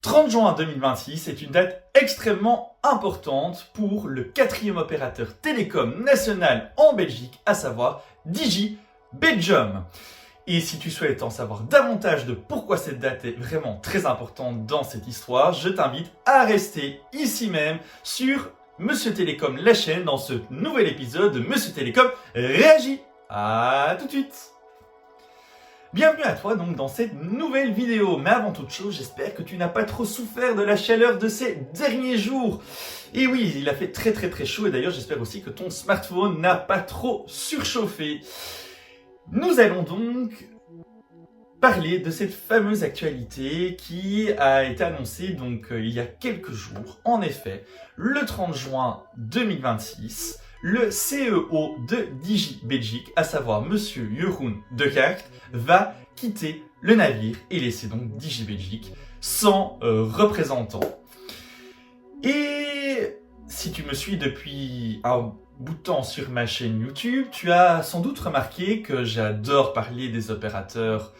30 juin 2026 est une date extrêmement importante pour le 4e opérateur télécom national en Belgique, à savoir Digi Belgium. Et si tu souhaites en savoir davantage de pourquoi cette date est vraiment très importante dans cette histoire, je t'invite à rester ici même sur Monsieur Télécom, la chaîne, dans ce nouvel épisode de Monsieur Télécom réagit. À tout de suite. Bienvenue à toi donc dans cette nouvelle vidéo, mais avant toute chose, j'espère que tu n'as pas trop souffert de la chaleur de ces derniers jours. Et oui, il a fait très chaud et d'ailleurs j'espère aussi que ton smartphone n'a pas trop surchauffé. Nous allons donc parler de cette fameuse actualité qui a été annoncée donc il y a quelques jours. En effet, le 30 juin 2026, le CEO de Digi Belgique, à savoir Monsieur Jeroen de Kart, va quitter le navire et laisser donc Digi Belgique sans représentant. Et si tu me suis depuis un bout de temps sur ma chaîne YouTube, tu as sans doute remarqué que j'adore parler des opérateurs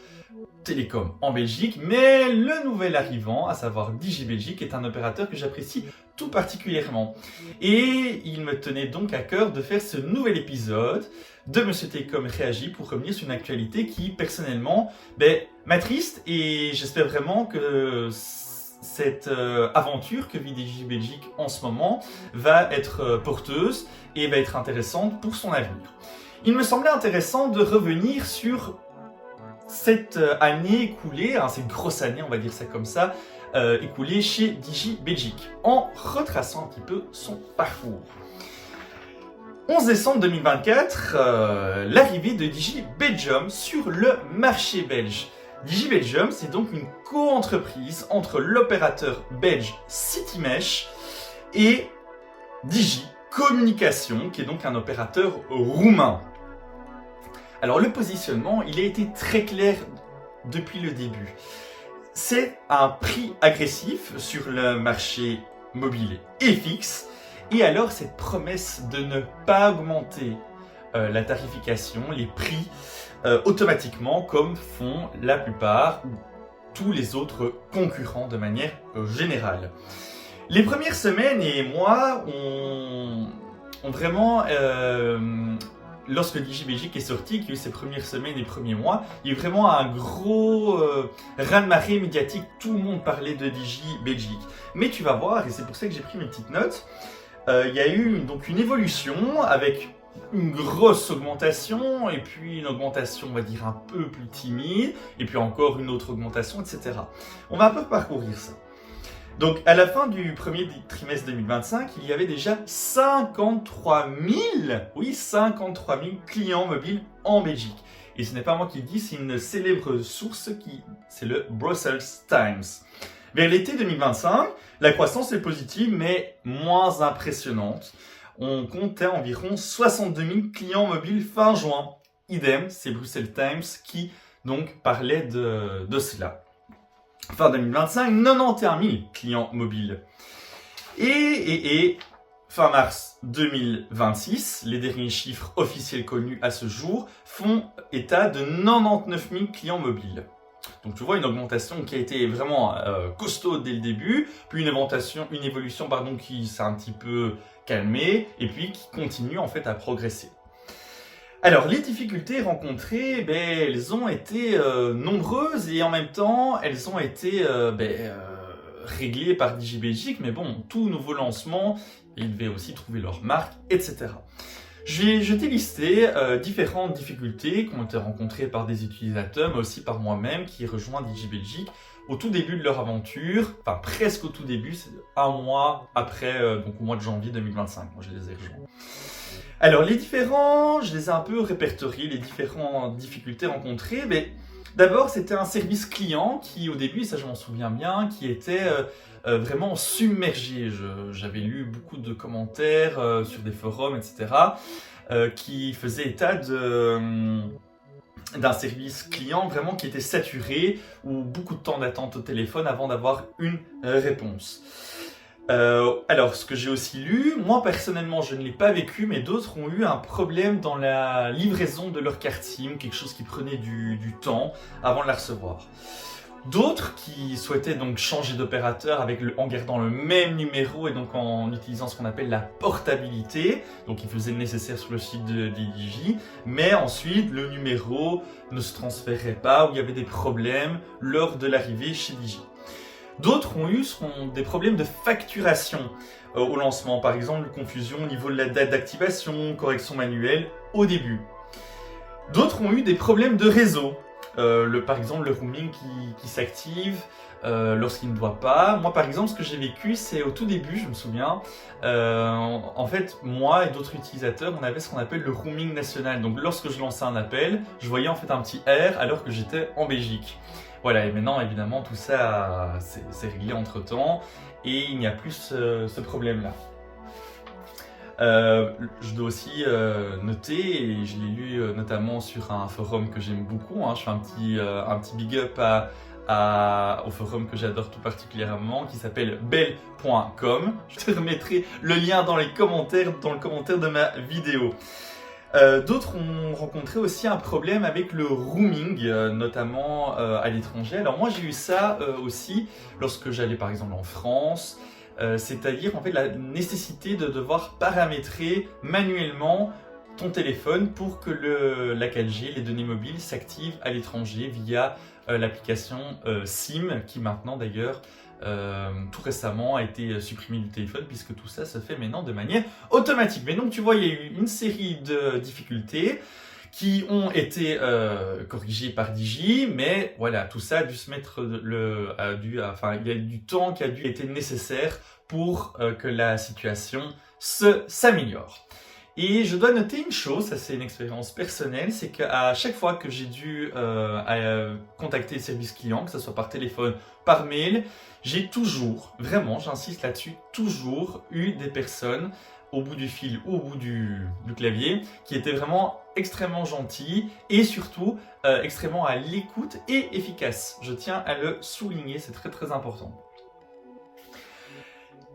télécom en Belgique, mais le nouvel arrivant, à savoir Digi Belgique, est un opérateur que j'apprécie tout particulièrement. Et il me tenait donc à cœur de faire ce nouvel épisode de Monsieur Télécom réagit pour revenir sur une actualité qui, personnellement, m'attriste et j'espère vraiment que cette aventure que vit Digi Belgique en ce moment va être porteuse et va être intéressante pour son avenir. Il me semblait intéressant de revenir sur cette année écoulée, cette grosse année, on va dire ça comme ça, écoulée chez Digi Belgique, en retraçant un petit peu son parcours. 11 décembre 2024, l'arrivée de Digi Belgium sur le marché belge. Digi Belgium, c'est donc une co-entreprise entre l'opérateur belge Citymesh et Digi Communication, qui est donc un opérateur roumain. Alors le positionnement, il a été très clair depuis le début. C'est un prix agressif sur le marché mobile et fixe. Et alors cette promesse de ne pas augmenter la tarification, les prix automatiquement comme font la plupart ou tous les autres concurrents de manière générale. Les premières semaines et mois ont vraiment... lorsque Digi Belgique est sorti, qu'il y a eu ses premières semaines et premiers mois, il y a eu vraiment un gros raz-de-marée médiatique. Tout le monde parlait de Digi Belgique. Mais tu vas voir, et c'est pour ça que j'ai pris mes petites notes, il y a eu donc une évolution avec une grosse augmentation, et puis une augmentation, on va dire, un peu plus timide, et puis encore une autre augmentation, etc. On va un peu parcourir ça. Donc, à la fin du premier trimestre 2025, il y avait déjà 53 000 clients mobiles en Belgique. Et ce n'est pas moi qui le dis, c'est une célèbre source c'est le Brussels Times. Vers l'été 2025, la croissance est positive, mais moins impressionnante. On comptait environ 62 000 clients mobiles fin juin. Idem, c'est Brussels Times qui donc parlait de cela. Fin 2025, 91 000 clients mobiles. Et fin mars 2026, les derniers chiffres officiels connus à ce jour font état de 99 000 clients mobiles. Donc tu vois une augmentation qui a été vraiment costaud dès le début, puis une évolution qui s'est un petit peu calmée, et puis qui continue en fait à progresser. Alors, les difficultés rencontrées, elles ont été nombreuses et en même temps, elles ont été réglées par Digi Belgique. Mais bon, tout nouveau lancement, ils devaient aussi trouver leur marque, etc. Je t'ai listé différentes difficultés qui ont été rencontrées par des utilisateurs, mais aussi par moi-même qui ai rejoint Digi Belgique au tout début de leur aventure, enfin presque au tout début, c'est un mois après, donc au mois de janvier 2025, moi je les ai rejoints. Alors, je les ai un peu répertoriés, les différentes difficultés rencontrées. Mais d'abord, c'était un service client qui, au début, ça je m'en souviens bien, qui était vraiment submergé. J'avais lu beaucoup de commentaires sur des forums, etc., qui faisaient état d'un service client vraiment qui était saturé, ou beaucoup de temps d'attente au téléphone avant d'avoir une réponse. Alors, ce que j'ai aussi lu, moi personnellement je ne l'ai pas vécu, mais d'autres ont eu un problème dans la livraison de leur carte SIM, quelque chose qui prenait du temps avant de la recevoir. D'autres qui souhaitaient donc changer d'opérateur en gardant le même numéro et donc en utilisant ce qu'on appelle la portabilité. Donc ils faisaient le nécessaire sur le site de Digi, mais ensuite le numéro ne se transférait pas ou il y avait des problèmes lors de l'arrivée chez Digi. D'autres ont eu des problèmes de facturation au lancement, par exemple confusion au niveau de la date d'activation, correction manuelle au début. D'autres ont eu des problèmes de réseau. Par exemple le roaming qui s'active lorsqu'il ne doit pas. Moi par exemple ce que j'ai vécu c'est au tout début, je me souviens, en fait moi et d'autres utilisateurs on avait ce qu'on appelle le roaming national. Donc lorsque je lançais un appel, je voyais en fait un petit R alors que j'étais en Belgique. Voilà, et maintenant évidemment tout ça c'est réglé entre temps et il n'y a plus ce problème là. Je dois aussi noter, et je l'ai lu notamment sur un forum que j'aime beaucoup, hein, je fais un petit big up au forum que j'adore tout particulièrement, qui s'appelle bell.com. Je te remettrai le lien dans le commentaire de ma vidéo. D'autres ont rencontré aussi un problème avec le roaming, notamment à l'étranger. Alors moi j'ai eu ça aussi lorsque j'allais par exemple en France. C'est-à-dire en fait la nécessité de devoir paramétrer manuellement ton téléphone pour que la 4G, les données mobiles s'activent à l'étranger via l'application SIM qui maintenant d'ailleurs tout récemment a été supprimée du téléphone puisque tout ça se fait maintenant de manière automatique. Mais donc tu vois il y a eu une série de difficultés qui ont été corrigés par Digi, mais voilà, tout ça a dû se mettre il y a du temps qui a dû être nécessaire pour que la situation s'améliore. Et je dois noter une chose, ça c'est une expérience personnelle, c'est qu'à chaque fois que j'ai dû contacter le service client, que ce soit par téléphone, par mail, j'ai toujours, vraiment j'insiste là-dessus, toujours eu des personnes au bout du fil ou au bout du clavier, qui était vraiment extrêmement gentil et surtout extrêmement à l'écoute et efficace. Je tiens à le souligner, c'est très très important.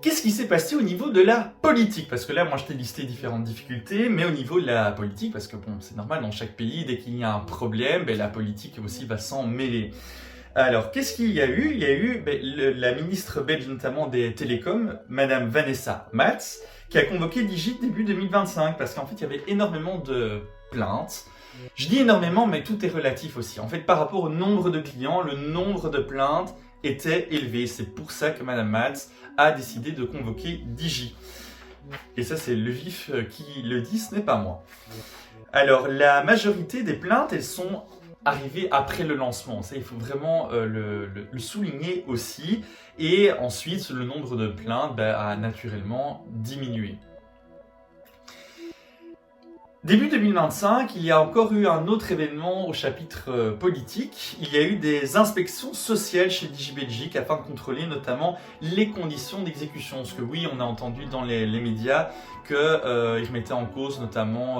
Qu'est-ce qui s'est passé au niveau de la politique? Parce que là, moi, je t'ai listé différentes difficultés, mais au niveau de la politique, parce que bon, c'est normal, dans chaque pays, dès qu'il y a un problème, la politique aussi va s'en mêler. Alors, qu'est-ce qu'il y a eu? Il y a eu la ministre belge, notamment des télécoms, Madame Vanessa Mats, qui a convoqué Digi début 2025, parce qu'en fait, il y avait énormément de plaintes. Je dis énormément, mais tout est relatif aussi. En fait, par rapport au nombre de clients, le nombre de plaintes était élevé. C'est pour ça que Madame Mats a décidé de convoquer Digi. Et ça, c'est le vif qui le dit, ce n'est pas moi. Alors, la majorité des plaintes, elles sont arrivées après le lancement. Ça, il faut vraiment le souligner aussi. Et ensuite, le nombre de plaintes a naturellement diminué. Début 2025, il y a encore eu un autre événement au chapitre politique. Il y a eu des inspections sociales chez Digi Belgique afin de contrôler notamment les conditions d'exécution. Parce que oui, on a entendu dans les médias qu'ils remettaient en cause notamment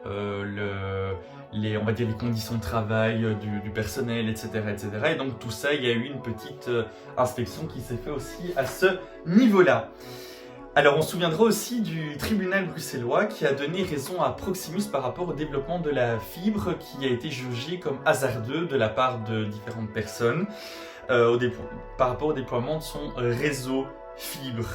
on va dire les conditions de travail du personnel, etc., etc. Et donc tout ça, il y a eu une petite inspection qui s'est faite aussi à ce niveau-là. Alors on se souviendra aussi du tribunal bruxellois qui a donné raison à Proximus par rapport au développement de la fibre qui a été jugé comme hasardeux de la part de différentes personnes par rapport au déploiement de son réseau fibre.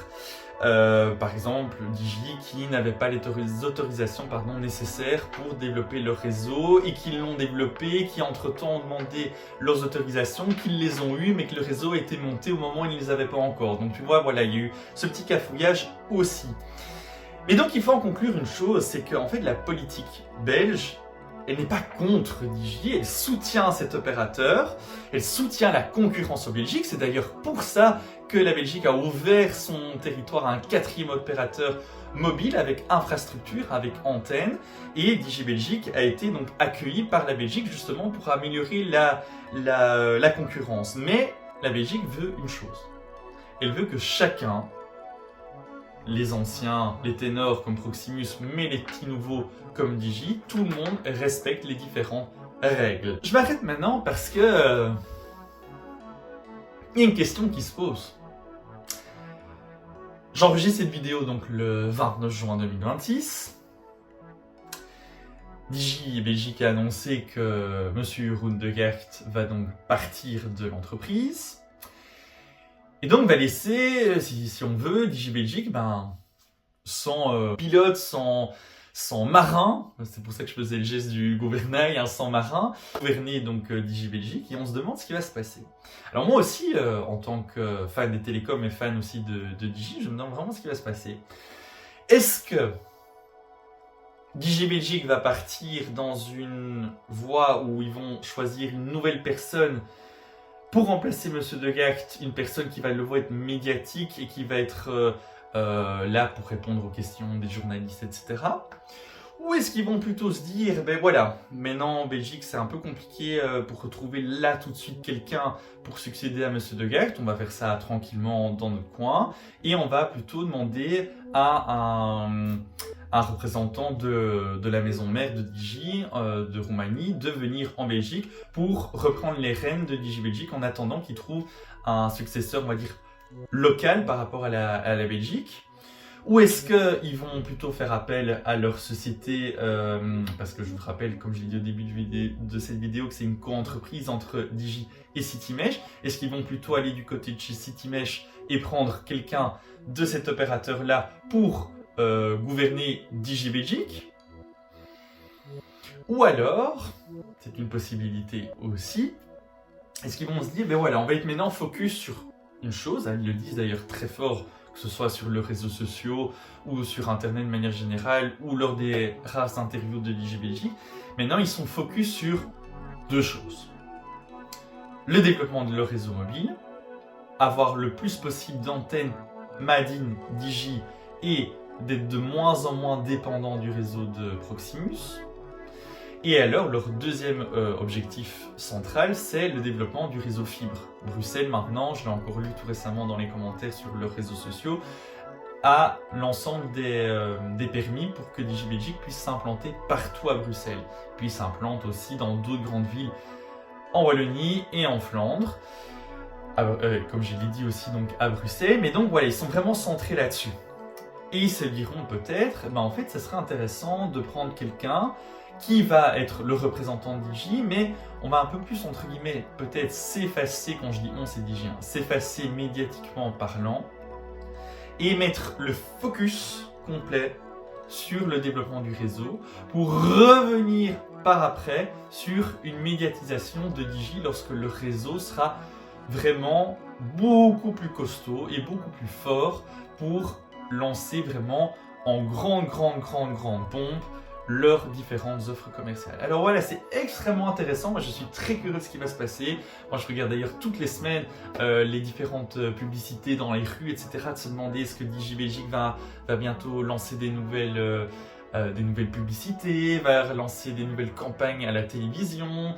Par exemple, Digi qui n'avait pas les autorisations nécessaires pour développer leur réseau et qui l'ont développé, qui entre-temps ont demandé leurs autorisations, qu'ils les ont eues mais que le réseau a été monté au moment où ils ne les avaient pas encore. Donc tu vois, voilà, il y a eu ce petit cafouillage aussi. Et donc il faut en conclure une chose, c'est qu'en fait la politique belge, elle n'est pas contre Digi, elle soutient cet opérateur, elle soutient la concurrence en Belgique. C'est d'ailleurs pour ça que la Belgique a ouvert son territoire à un 4e opérateur mobile avec infrastructure, avec antenne. Et Digi Belgique a été donc accueilli par la Belgique justement pour améliorer la concurrence. Mais la Belgique veut une chose. Elle veut que chacun, les anciens, les ténors comme Proximus, mais les petits nouveaux comme Digi, tout le monde respecte les différentes règles. Je m'arrête maintenant parce que il y a une question qui se pose. J'enregistre cette vidéo donc le 29 juin 2026. Digi Belgique a annoncé que Monsieur Jeroen de Geert va donc partir de l'entreprise. Et donc va laisser, si on veut, Digi Belgique, sans pilote, sans marin, c'est pour ça que je faisais le geste du gouvernail, sans marin, gouverner donc Digi Belgique, et on se demande ce qui va se passer. Alors moi aussi, en tant que fan des télécoms et fan aussi de Digi, je me demande vraiment ce qui va se passer. Est-ce que Digi Belgique va partir dans une voie où ils vont choisir une nouvelle personne pour remplacer Monsieur de Geert, une personne qui va le voir être médiatique et qui va être là pour répondre aux questions des journalistes, etc. Ou est-ce qu'ils vont plutôt se dire, ben voilà, maintenant en Belgique c'est un peu compliqué pour retrouver là tout de suite quelqu'un pour succéder à Monsieur de Geert, on va faire ça tranquillement dans notre coin, et on va plutôt demander à un représentant de la maison mère de Digi, de Roumanie, de venir en Belgique pour reprendre les rênes de Digi Belgique en attendant qu'il trouve un successeur, on va dire, local par rapport à la Belgique. Ou est-ce qu'ils vont plutôt faire appel à leur société, parce que je vous rappelle, comme je l'ai dit au début de cette vidéo, que c'est une co-entreprise entre Digi et Citymesh. Est-ce qu'ils vont plutôt aller du côté de chez Citymesh et prendre quelqu'un de cet opérateur-là pour gouverner Digi Belgique? Ou alors, c'est une possibilité aussi, est-ce qu'ils vont se dire, ben voilà, on va être maintenant focus sur une chose, ils le disent d'ailleurs très fort, que ce soit sur les réseaux sociaux ou sur Internet de manière générale ou lors des rares interviews de Digi Belgique. Maintenant, ils sont focus sur deux choses. Le développement de leur réseau mobile, avoir le plus possible d'antennes Made in Digi et d'être de moins en moins dépendant du réseau de Proximus. Et alors, leur deuxième objectif central, c'est le développement du réseau fibre. Bruxelles, maintenant, je l'ai encore lu tout récemment dans les commentaires sur leurs réseaux sociaux, a l'ensemble des permis pour que Digi Belgique puisse s'implanter partout à Bruxelles. Puis il s'implante aussi dans d'autres grandes villes en Wallonie et en Flandre, comme je l'ai dit aussi donc à Bruxelles. Mais donc voilà, ils sont vraiment centrés là-dessus. Et ils se diront peut-être, en fait, ça serait intéressant de prendre quelqu'un qui va être le représentant de Digi, mais on va un peu plus, entre guillemets, peut-être s'effacer, quand je dis on, c'est Digi, s'effacer médiatiquement parlant, et mettre le focus complet sur le développement du réseau, pour revenir par après sur une médiatisation de Digi lorsque le réseau sera vraiment beaucoup plus costaud et beaucoup plus fort pour lancer vraiment en grande pompe leurs différentes offres commerciales. Alors voilà, c'est extrêmement intéressant. Moi, je suis très curieux de ce qui va se passer. Moi, je regarde d'ailleurs toutes les semaines les différentes publicités dans les rues, etc. De se demander est-ce que Digi Belgique va bientôt lancer des nouvelles publicités, va lancer des nouvelles campagnes à la télévision.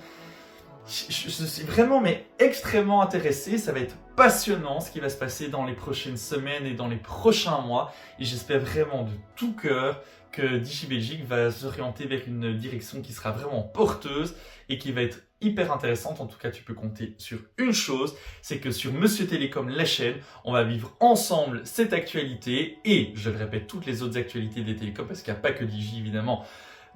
Je suis vraiment extrêmement intéressé. Ça va être passionnant ce qui va se passer dans les prochaines semaines et dans les prochains mois. Et j'espère vraiment de tout cœur que Digi Belgique va s'orienter vers une direction qui sera vraiment porteuse et qui va être hyper intéressante. En tout cas, tu peux compter sur une chose, c'est que sur Monsieur Télécom, la chaîne, on va vivre ensemble cette actualité et, je le répète, toutes les autres actualités des télécoms, parce qu'il n'y a pas que Digi, évidemment,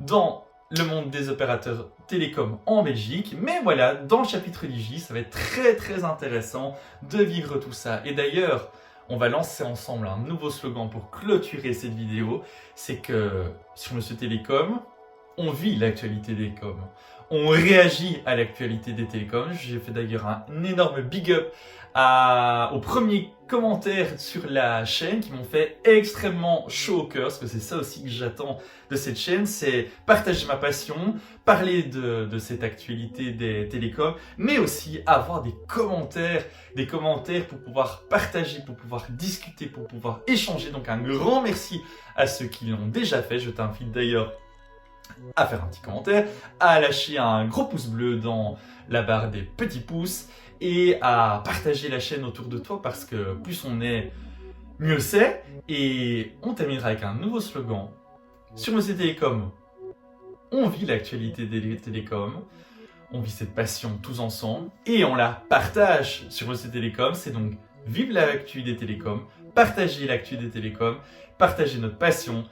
dans le monde des opérateurs télécoms en Belgique. Mais voilà, dans le chapitre Digi, ça va être très intéressant de vivre tout ça. Et d'ailleurs, on va lancer ensemble un nouveau slogan pour clôturer cette vidéo. C'est que sur Monsieur Télécom, on vit l'actualité des télécoms. On réagit à l'actualité des télécoms. J'ai fait d'ailleurs un énorme big up aux premiers commentaires sur la chaîne qui m'ont fait extrêmement chaud au cœur, parce que c'est ça aussi que j'attends de cette chaîne, c'est partager ma passion, parler de cette actualité des télécoms, mais aussi avoir des commentaires pour pouvoir partager, pour pouvoir discuter, pour pouvoir échanger. Donc un grand merci à ceux qui l'ont déjà fait. Je t'invite d'ailleurs à faire un petit commentaire, à lâcher un gros pouce bleu dans la barre des petits pouces et à partager la chaîne autour de toi, parce que plus on est, mieux c'est. Et on terminera avec un nouveau slogan. Sur Monsieur Télécom, on vit l'actualité des télécoms, on vit cette passion tous ensemble et on la partage sur Monsieur Télécom. C'est donc vive l'actu des télécoms, partager l'actu des télécoms, partager notre passion.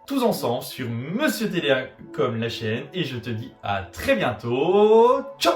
tous ensemble sur Monsieur Télécom, la chaîne, et je te dis à très bientôt. Ciao!